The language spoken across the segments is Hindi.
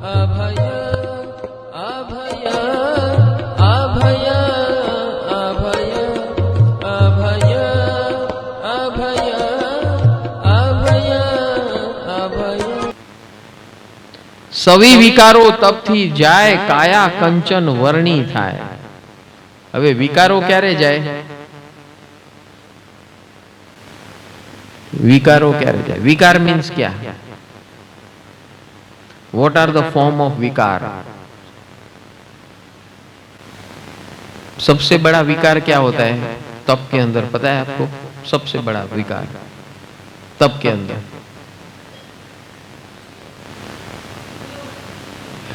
अभय अभय अभय अभय अभय अभय अभय अभय। सवी विकारो तबथी जाय काया कंचन वर्णी थाय। હવે વિકારો ક્યારે જાય? विकारो ક્યારે જાય? विकार मीन्स क्या? What are the form of विकार? सबसे बड़ा विकार क्या होता है तप के अंदर, पता है आपको? सबसे बड़ा विकार तप के अंदर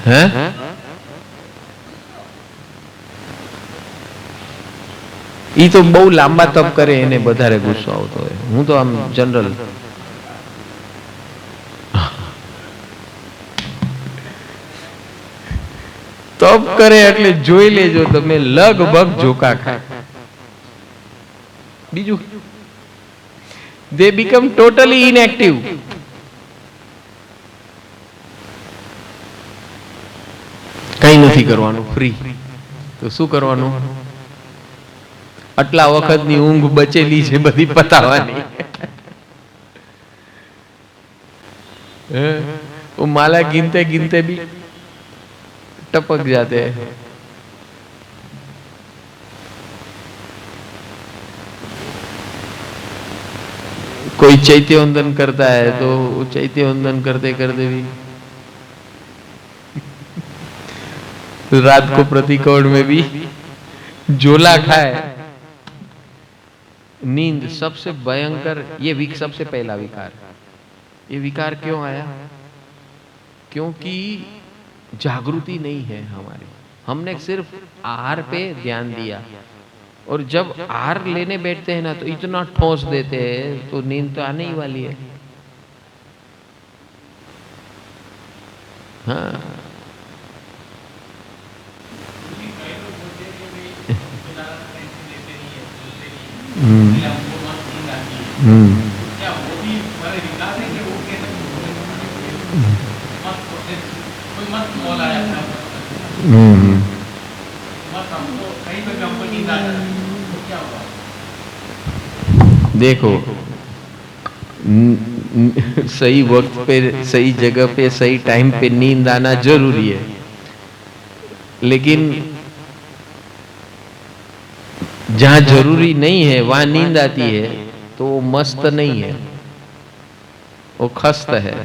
है ई तो बहु लांबा तप करे एने बधारे गुस्सो आवतो होय। हूँ तो आम जनरल तप करे એટલે જોઈ લેજો તમે લગભગ જોકા ખાય। બીજું they become totally inactive। કઈ નથી કરવાનું, ફ્રી। તો શું કરવાનું? આટલા વખતની ઊંઘ બચેલી છે બધી પતાવવાની। वो माला गिनते गिनते भी टपक जाते हैं। कोई चैत्य वंदन करता है तो चैत्य वंदन करते करते भी रात को प्रतिकोण में भी झोला खाए। नींद सबसे भयंकर, ये सबसे पहला विकार। ये विकार क्यों आया? क्योंकि जागृति नहीं है हमारी। हमने सिर्फ आहार पे ध्यान दिया और जब आहार लेने बैठते हैं ना तो इतना ठोस देते हैं तो नींद तो आने ही वाली है। हाँ देखो सही वक्त पे सही जगह पे सही टाइम पे नींद आना जरूरी है, लेकिन जहां जरूरी नहीं है वहां नींद आती है तो वो मस्त नहीं है, वो खस्त है,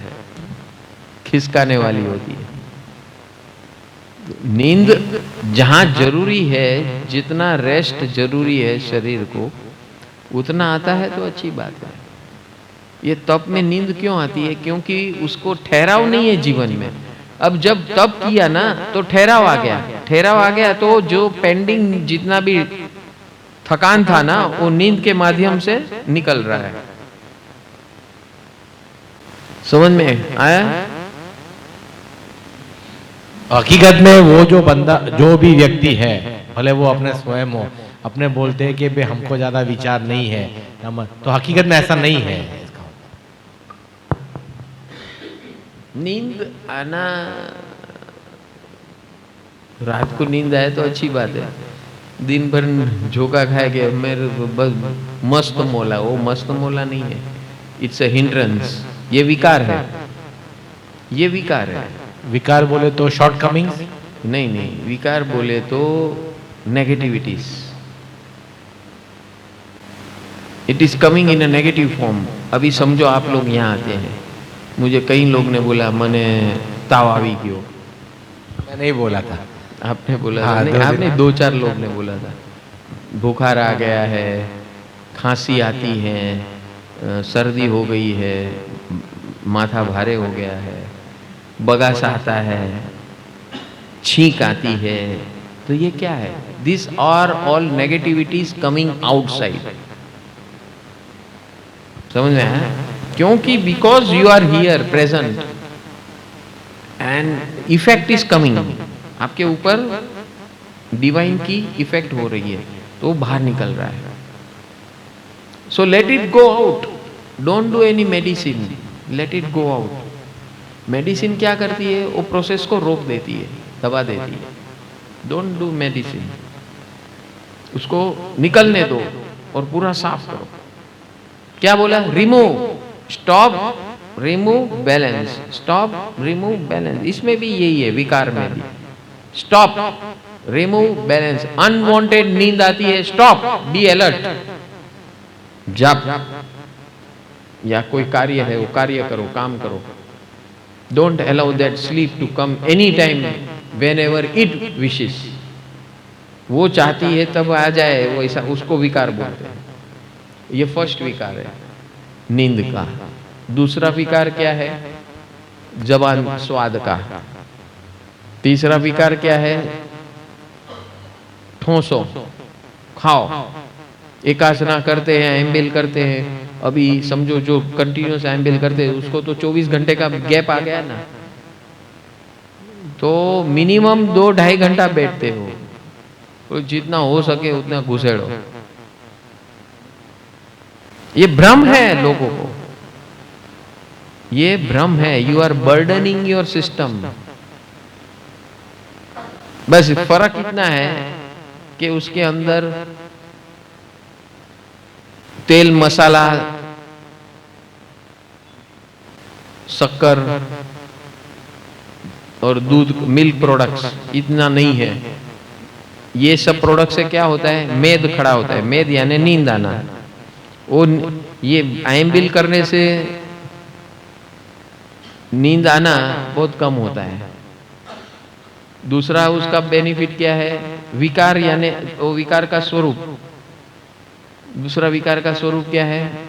खिसकाने वाली होती है। नींद जहां जरूरी है, जितना रेस्ट जरूरी है शरीर को उतना आता है तो अच्छी बात है। ये तप में नींद क्यों आती है? क्योंकि उसको ठहराव नहीं है जीवन में। अब जब तप किया ना तो ठहराव आ गया, ठहराव आ गया तो जो पेंडिंग जितना भी थकान था ना वो नींद के माध्यम से निकल रहा है। समझ में आया? हकीकत में वो जो बंदा, जो भी व्यक्ति है, भले वो अपने स्वयं हो, अपने बोलते हैं कि हमको ज्यादा विचार नहीं है, तो हकीकत में ऐसा नहीं है। नींद आना, रात को नींद आए तो अच्छी बात है। दिन भर झोंका खाए के मेरे बस मस्त मोला, वो मस्त मोला नहीं है, इट्स अ हिंड्रेंस। ये विकार है, ये विकार है। विकार बोले तो शॉर्ट कमिंग्स नहीं नहीं, विकार बोले तो negativities. It is coming in a negative form. अभी समझो आप लोग यहाँ आते हैं, मुझे कई लोग ने बोला मने ताव आवी गयो। मैं नहीं बोला था, आपने बोला हाँ, था? नहीं, आपने 2-4 लोग ने बोला था। बुखार आ गया है, खांसी आती है, सर्दी हो गई है, माथा भारे हो गया है, बगास आता है, छींक आती है, तो ये क्या है? This are all negativities coming outside. समझ में आया? क्योंकि because you are here present and effect is coming, आपके ऊपर डिवाइन की इफेक्ट हो रही है तो बाहर निकल रहा है। So let it go out, don't do any medicine, let it go out. Medicine क्या करती है? वो प्रोसेस को रोक देती है, दबा देती है। डोंट डू मेडिसिन, उसको निकलने दो और पूरा साफ करो। क्या बोला? Remove, stop, remove, balance, stop, remove, balance. इसमें भी यही है, विकार में भी। Stop, remove, balance. अनवांटेड नींद आती है, स्टॉप, बी अलर्ट, जप या कोई कार्य है वो कार्य करो, काम करो। Don't allow that sleep to come any time, whenever it wishes. वो चाहती है तब आ जाए, वो ऐसा, उसको विकार बोलते हैं। ये फर्स्ट विकार है नींद का। दूसरा विकार क्या है? जबान स्वाद का। तीसरा विकार क्या है? ठोसो, खाओ। एकासना करते हैं, एम्बिल करते हैं। अभी समझो जो कंटिन्यूस एम्बिल करते हैं उसको तो 24 घंटे का गैप आ गया ना, तो मिनिमम 2-2.5 घंटा बैठते हो। तो जितना हो सके उतना घुसेड़ो। ये भ्रम है लोगों को, ये भ्रम है। You are burdening your system. बस फर्क इतना है कि उसके अंदर तेल, मसाला, शक्कर और दूध, मिल्क प्रोडक्ट्स इतना नहीं है। ये सब प्रोडक्ट से क्या होता है? मेद खड़ा होता है। मेद यानी नींद आना। वो ये आयम्बिल करने से नींद आना बहुत कम होता है। दूसरा उसका बेनिफिट क्या है? विकार, यानी वो विकार का स्वरूप। दूसरा विकार का स्वरूप क्या है?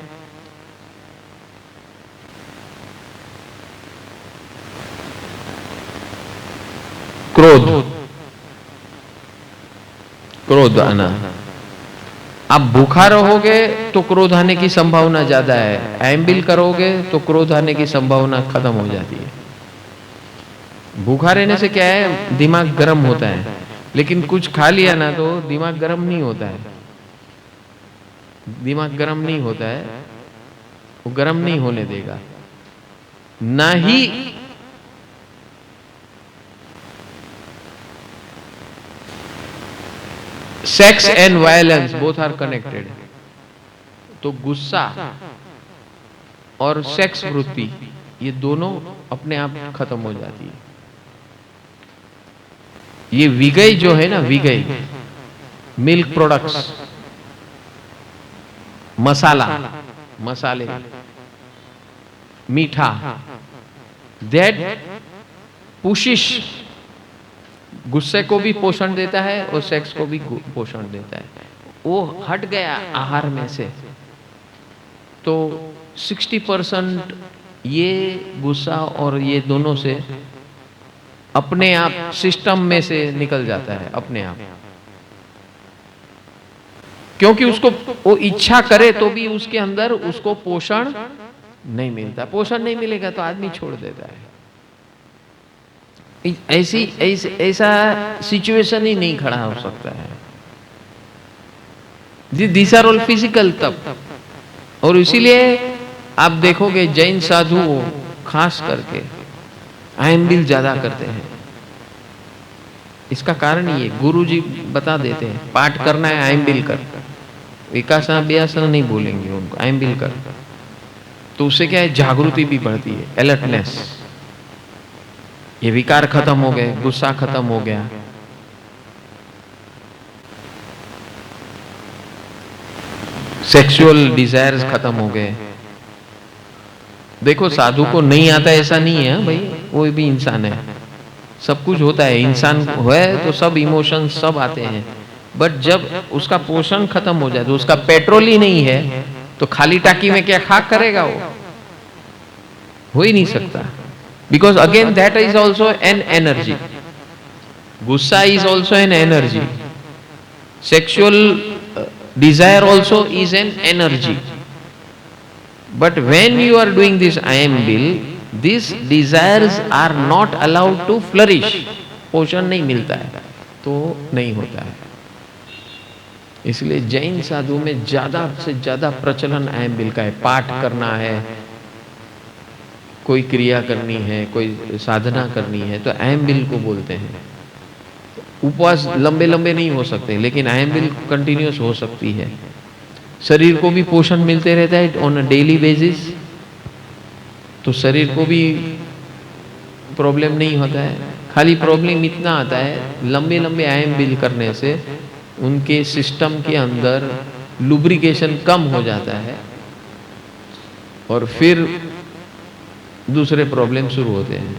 क्रोध, क्रोध आना। आप भूखा रहोगे तो क्रोध आने की संभावना ज्यादा है। एम्बिल करोगे तो क्रोध आने की संभावना खत्म हो जाती है। भूखा रहने से क्या है? दिमाग गर्म होता है, लेकिन कुछ खा लिया ना तो दिमाग गर्म नहीं होता है। दिमाग गर्म नहीं होता है, वो गर्म नहीं होने देगा। ना ही sex and violence both are connected. तो गुस्सा और सेक्स वृत्ति ये दोनों अपने आप खत्म हो जाती है। ये विगई जो है ना, विगई, मिल्क प्रोडक्ट्स, मसाला, मसाले, मीठा, दैट पुशिश, गुस्से को भी पोषण देता है और सेक्स को भी पोषण देता है। वो हट गया आहार में से तो 60% ये गुस्सा और ये दोनों से अपने आप सिस्टम में से निकल जाता है अपने आप। क्योंकि उसको वो इच्छा करे तो भी उसके अंदर उसको पोषण नहीं मिलता। पोषण नहीं मिलेगा तो आदमी छोड़ देता है। ऐसा सिचुएशन ही नहीं खड़ा हो सकता है। दिस आर ऑल फिजिकल तप। और इसीलिए आप देखोगे जैन साधु खास करके आयम्बिल ज्यादा करते हैं। इसका कारण ये गुरुजी बता देते हैं, पाठ करना है आयम्बिल कर। विकासना व्यासना नहीं बोलेंगे उनको, आयम्बिल कर। तो उससे क्या है? जागृति भी बढ़ती है, अलर्टनेस। ये विकार खत्म हो गए, गुस्सा खत्म हो गया, सेक्सुअल डिजायर्स खत्म हो गए। देखो साधु को नहीं आता ऐसा नहीं है भाई, कोई भी इंसान है, सब कुछ होता है। इंसान है तो सब इमोशन सब आते हैं। बट जब उसका पोषण खत्म हो जाए, तो उसका पेट्रोल ही नहीं है, तो खाली टाकी में क्या खाक करेगा? वो हो ही नहीं सकता। Because again that is also an energy. Gussa is also an energy. Sexual desire also is an energy. But when you are doing this iambil, these desires are not allowed to flourish. पोषण नहीं मिलता है तो नहीं होता है। इसलिए जैन साधु में ज्यादा से ज्यादा प्रचलन आयम्बिल का है। पाठ करना है, कोई क्रिया करनी है, कोई साधना करनी है, तो अहम बिल को बोलते हैं। उपवास लंबे लंबे नहीं हो सकते, लेकिन अहम बिल कंटिन्यूस हो सकती है। शरीर को भी पोषण मिलते रहता है ऑन अ डेली बेसिस, तो शरीर को भी प्रॉब्लम नहीं होता है। खाली प्रॉब्लम इतना आता है, लंबे लंबे अहम बिल करने से उनके सिस्टम के अंदर लुब्रिकेशन कम हो जाता है और फिर दूसरे प्रॉब्लम शुरू होते हैं,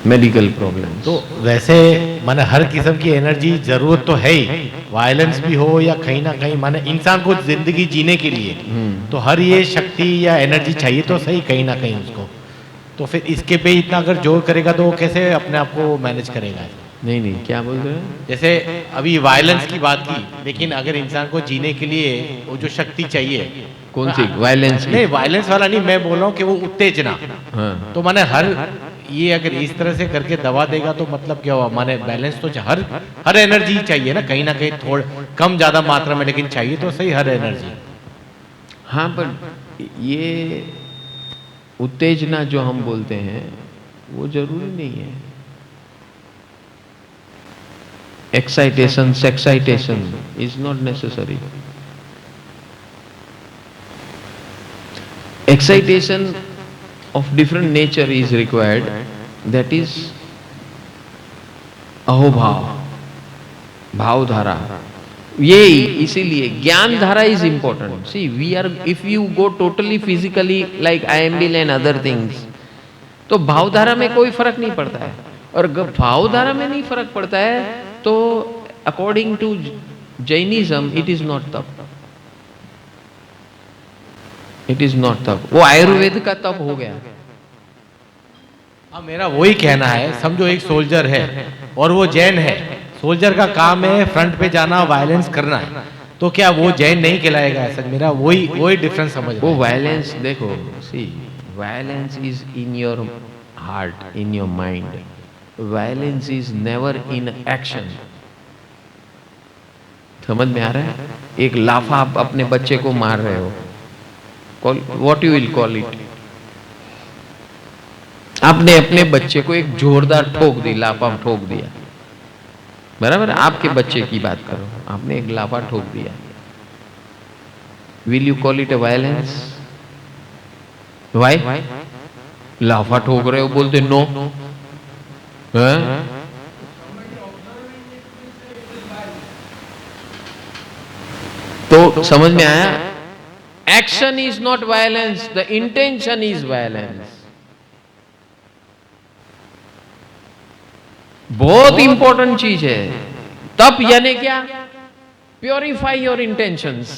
मेडिकल प्रॉब्लम। तो वैसे माने हर किस्म की एनर्जी जरूरत तो है ही, वायलेंस भी हो या कहीं ना कहीं, माने इंसान को जिंदगी जीने के लिए तो हर ये शक्ति या एनर्जी चाहिए तो सही कहीं ना कहीं उसको। तो फिर इसके पे इतना अगर जोर करेगा तो वो कैसे अपने आप को मैनेज करेगा? नहीं नहीं, क्या बोल रहे हैं? जैसे अभी वायलेंस की बात की, लेकिन अगर इंसान को जीने के लिए वो जो शक्ति चाहिए, कौन सी वायलेंस की? नहीं वायलेंस वाला नहीं, मैं बोल रहा हूँ कि वो उत्तेजना। हाँ। तो माने हर ये अगर इस तरह से करके दबा देगा तो मतलब क्या हुआ? माने बैलेंस तो हर एनर्जी चाहिए ना कहीं थोड़ा कम ज्यादा मात्रा में, लेकिन चाहिए तो सही हर एनर्जी। हाँ, पर ये उत्तेजना जो हम बोलते हैं वो जरूरी नहीं है। Excitation, sex excitation is not necessary. Excitation of different nature is required, that is अहोभाव, भावधारा। यही इसीलिए ज्ञान धारा is important. See we are, if you go totally physically like IMBL and other things, तो भावधारा में कोई फर्क नहीं पड़ता है। और भावधारा में नहीं फर्क पड़ता है तो according to Jainism it is not tap, it is not tap. वो आयुर्वेद का तप हो गया। हाँ, मेरा वही कहना है, समझो एक सोल्जर है और वो जैन है, सोल्जर का काम है फ्रंट पे जाना, वायलेंस करना है, तो क्या वो जैन नहीं कहलाएगा? ऐसा मेरा वही डिफरेंस समझ। वो वायलेंस देखो, see violence is in your heart, in your mind. Violence is never in action. समझ में आ रहा है? एक लाफा आप अपने बच्चे को मार रहे हो, what you will call it? आपने अपने बच्चे को एक जोरदार ठोक दी, लाफा ठोक दिया, बराबर? आपके बच्चे की बात करो, आपने एक लाफा ठोक दिया, will you call it a violence? Why? लाफा ठोक रहे हो बोलते नो, तो समझ में आया? Action is not violence, the intention is violence. बहुत इंपॉर्टेंट चीज है। तप यानी क्या? Purify your intentions.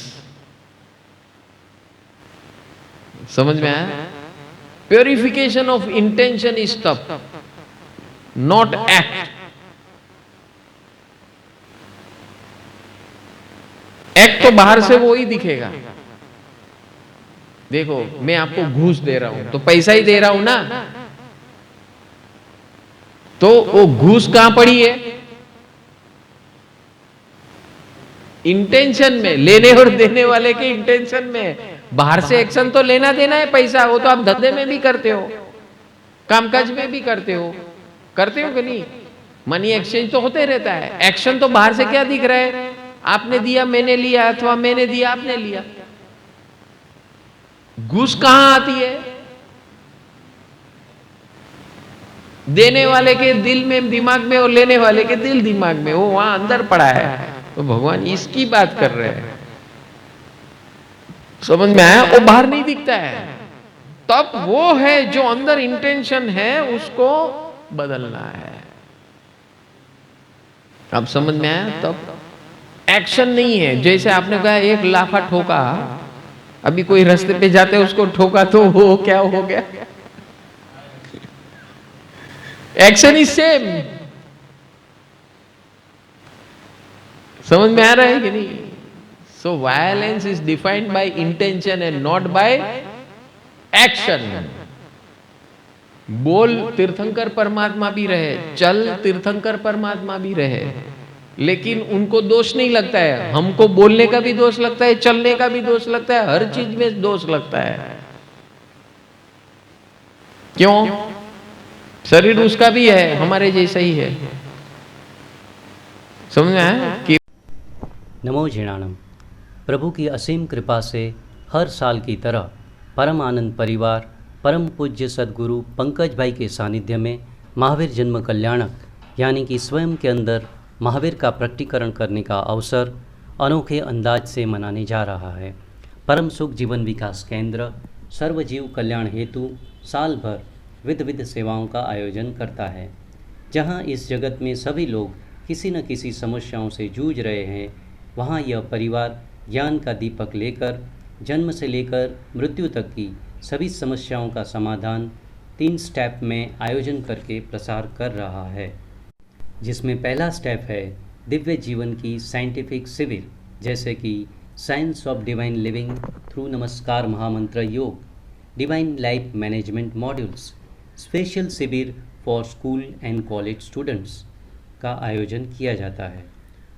समझ में आया? प्योरिफिकेशन ऑफ इंटेंशन इज तप, नॉट एक्ट। एक्ट तो बाहर से वो ही दिखेगा। देखो, मैं आपको घूस दे रहा हूं तो पैसा ही दे रहा हूं ना, तो वो घूस कहां पड़ी है? इंटेंशन में, लेने और देने वाले के इंटेंशन में। बाहर से एक्शन तो लेना देना है पैसा, वो तो आप धंधे में भी करते हो, कामकाज में भी करते हो कि नहीं? मनी एक्सचेंज तो होते रहता है। एक्शन तो बाहर से क्या दिख रहा है? आपने दिया मैंने लिया, अथवा मैंने दिया आपने लिया। घूस कहां आती है? देने वाले के दिल में, दिमाग में, और लेने वाले के दिल दिमाग में, वो वहां अंदर पड़ा है। तो भगवान इसकी बात कर रहे हैं। समझ में आया? वो बाहर नहीं दिखता है। तब वो है जो अंदर इंटेंशन है उसको बदलना है। अब समझ में आया? तब एक्शन नहीं है। जैसे आपने कहा एक लाफा ठोका, अभी कोई रास्ते पे जाते उसको ठोका तो वो क्या हो गया? Action is same. समझ में आ रहा है कि नहीं? So violence is defined by intention and not by action. बोल तीर्थंकर परमात्मा भी रहे, चल तीर्थंकर परमात्मा भी रहे, लेकिन उनको दोष नहीं लगता है। हमको बोलने का भी दोष लगता है, चलने का भी दोष लगता है, हर चीज में दोष लगता है। क्यों? शरीर उसका भी है, हमारे जैसा ही है। समझ में आया कि नमो झिणाणम। प्रभु की असीम कृपा से हर साल की तरह परम आनंद परिवार परम पूज्य सद्गुरु पंकज भाई के सानिध्य में महावीर जन्म कल्याणक यानी कि स्वयं के अंदर महावीर का प्रकटीकरण करने का अवसर अनोखे अंदाज से मनाने जा रहा है। परम सुख जीवन विकास केंद्र सर्वजीव कल्याण हेतु साल भर विध विध सेवाओं का आयोजन करता है। जहां इस जगत में सभी लोग किसी न किसी समस्याओं से जूझ रहे हैं, वहाँ यह परिवार ज्ञान का दीपक लेकर जन्म से लेकर मृत्यु तक की सभी समस्याओं का समाधान 3 स्टेप में आयोजन करके प्रसार कर रहा है। जिसमें पहला स्टेप है दिव्य जीवन की साइंटिफिक शिविर, जैसे कि science of divine living through नमस्कार महामंत्र योग, divine life management modules, special शिविर for school and college students का आयोजन किया जाता है।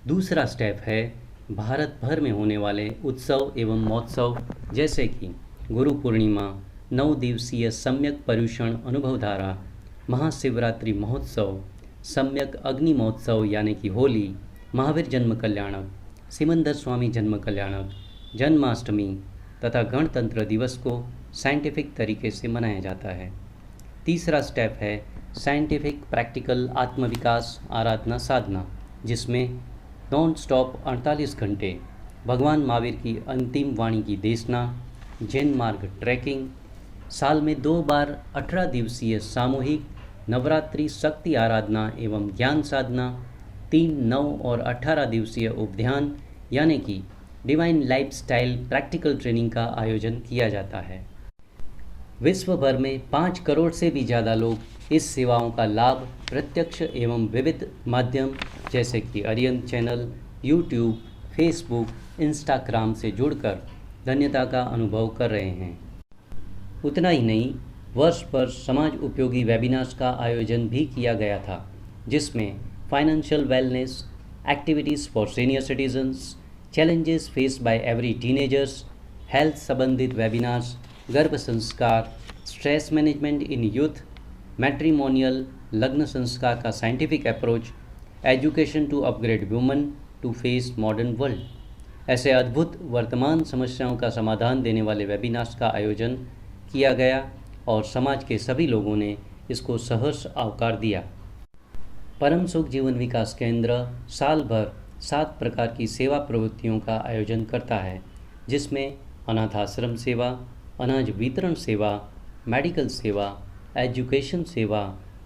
दूसरा स्टेप है भारत भर में होने वाले उत्सव एवं महोत्सव, जैसे कि गुरु पूर्णिमा, 9 दिवसीय सम्यक पर्युषण अनुभवधारा, महाशिवरात्रि महोत्सव, सम्यक अग्नि महोत्सव यानी कि होली, महावीर जन्म कल्याणक, सिमंदर स्वामी जन्म कल्याणक, जन्माष्टमी तथा गणतंत्र दिवस को साइंटिफिक तरीके से मनाया जाता है। तीसरा स्टेप है साइंटिफिक प्रैक्टिकल आत्मविकास आराधना साधना, जिसमें नॉन स्टॉप 48 घंटे भगवान महावीर की अंतिम वाणी की देशना, जैन मार्ग ट्रैकिंग, साल में 2 बार 18 दिवसीय सामूहिक नवरात्रि शक्ति आराधना एवं ज्ञान साधना, 3, 9 और 18 दिवसीय उपध्यान यानी कि डिवाइन लाइफस्टाइल प्रैक्टिकल ट्रेनिंग का आयोजन किया जाता है। विश्व भर में 5 करोड़ से भी ज़्यादा लोग इस सेवाओं का लाभ प्रत्यक्ष एवं विविध माध्यम जैसे कि Aryan channel, YouTube, Facebook, Instagram से जुड़कर धन्यता का अनुभव कर रहे हैं। उतना ही नहीं, वर्ष पर समाज उपयोगी वेबिनार्स का आयोजन भी किया गया था, जिसमें financial wellness, activities for senior citizens, challenges faced by every teenagers, health संबंधित वेबिनार्स, गर्भ संस्कार, stress management in youth, matrimonial लग्न संस्कार का scientific approach, education to upgrade woman to face modern world, ऐसे अद्भुत वर्तमान समस्याओं का समाधान देने वाले वेबिनार्स का आयोजन किया गया और समाज के सभी लोगों ने इसको सहर्ष आवकार दिया। परम सुख जीवन विकास केंद्र साल भर 7 प्रकार की सेवा प्रवृत्तियों का आयोजन करता है, जिसमें अनाथ आश्रम सेवा, अनाज वितरण सेवा, मेडिकल सेवा, एजुकेशन सेवा,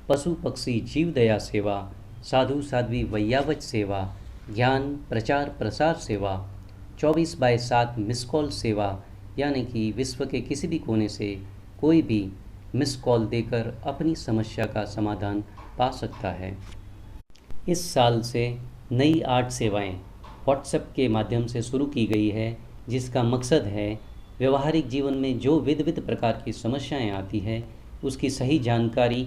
पशु पक्षी जीव दया सेवा, साधु साध्वी वैयावच सेवा, ज्ञान प्रचार प्रसार सेवा, 24/7 मिस कॉल सेवा यानी कि विश्व के किसी भी कोने से कोई भी मिस कॉल देकर अपनी समस्या का समाधान पा सकता है। इस साल से नई 8 सेवाएं व्हाट्सएप के माध्यम से शुरू की गई है, जिसका मकसद है व्यवहारिक जीवन में जो विविध विविध प्रकार की समस्याएं आती हैं उसकी सही जानकारी,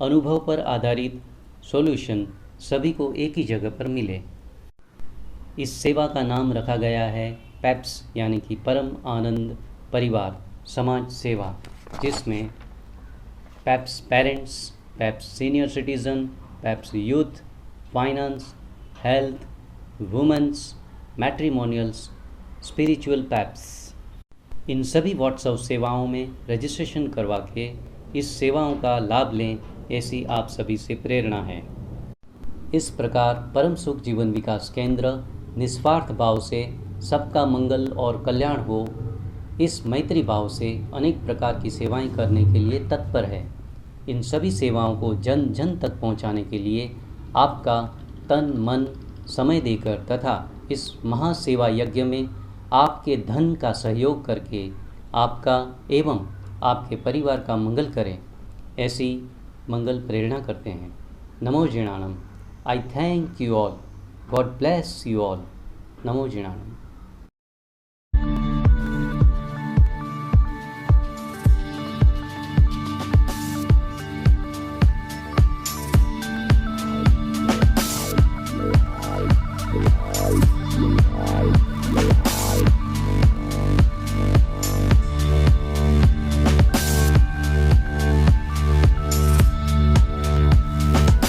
अनुभव पर आधारित सॉल्यूशन सभी को एक ही जगह पर मिले। इस सेवा का नाम रखा गया है पैप्स यानी कि परम आनंद परिवार समाज सेवा, जिसमें पैप्स पेरेंट्स, पैप्स सीनियर सिटीज़न, पैप्स youth, finance, health, women's, matrimonials, spiritual पैप्स, इन सभी व्हाट्सएप सेवाओं में रजिस्ट्रेशन करवा के इस सेवाओं का लाभ लें, ऐसी आप सभी से प्रेरणा है। इस प्रकार परम सुख जीवन विकास केंद्र निस्वार्थ भाव से सबका मंगल और कल्याण हो, इस मैत्री भाव से अनेक प्रकार की सेवाएं करने के लिए तत्पर है। इन सभी सेवाओं को जन जन तक पहुंचाने के लिए आपका तन मन समय देकर तथा इस महासेवा यज्ञ में आपके धन का सहयोग करके आपका एवं आपके परिवार का मंगल करें, ऐसी मंगल प्रेरणा करते हैं। नमो जिणाणम। I thank you all. God bless you all. नमो जिणाणम।